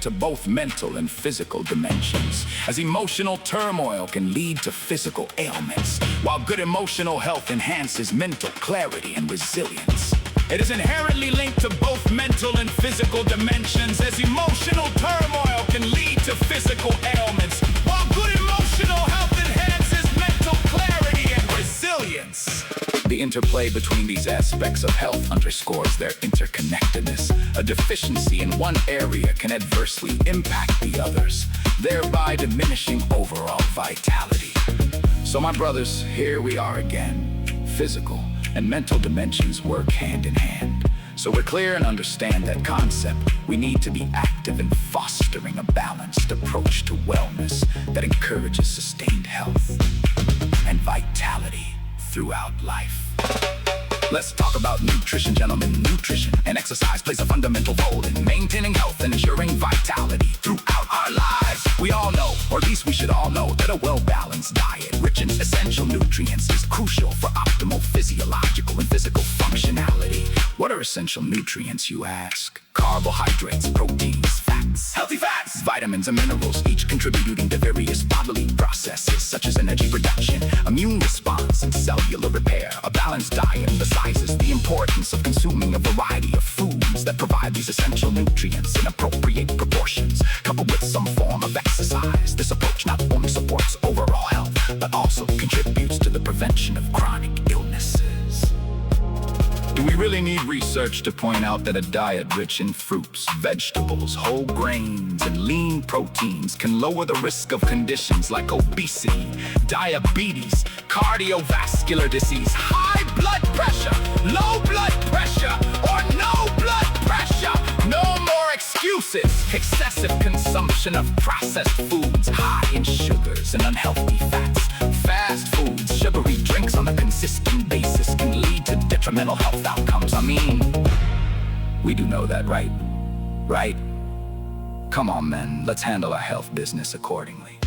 to both mental and physical dimensions, as emotional turmoil can lead to physical ailments, while good emotional health enhances mental clarity and resilience. It is inherently linked to both mental and physical dimensions, as emotional turmoil can lead to physical ailments, while good emotional health enhances mental clarity and resilience. The interplay between these aspects of health underscores their interconnectedness. A deficiency in one area can adversely impact the others, thereby diminishing overall vitality. So my brothers, here we are again. Physical and mental dimensions work hand in hand. So we're clear and understand that concept. We need to be active in fostering a balanced approach to wellness that encourages sustained health and vitality throughout life. Let's talk about nutrition, gentlemen. Nutrition and exercise plays a fundamental role in maintaining health and ensuring vitality throughout our lives. We all know, or at least we should all know, that a well-balanced diet rich in essential nutrients is crucial for optimal physiological and physical functionality. What are essential nutrients, you ask? Carbohydrates, proteins, fats, healthy fats, vitamins and minerals, each contributing to various bodily processes such as energy production, immune response, and cellular repair. A balanced diet emphasizes the importance of consuming a variety of foods that provide these essential nutrients in appropriate proportions, coupled with some form of exercise. This approach not only supports overall health, but also contributes to the prevention of chronic illnesses. Do we really need research to point out that a diet rich in fruits, vegetables, whole grains, and lean proteins can lower the risk of conditions like obesity, diabetes, cardiovascular disease, high blood pressure, low blood pressure, or no blood pressure? No more excuses. Excessive consumption of processed foods, high in sugars and unhealthy fats, fast foods, sugary drinks on a consistent basis can lead to detrimental health outcomes. I mean, we do know that, right? Right? Come on, men, let's handle our health business accordingly.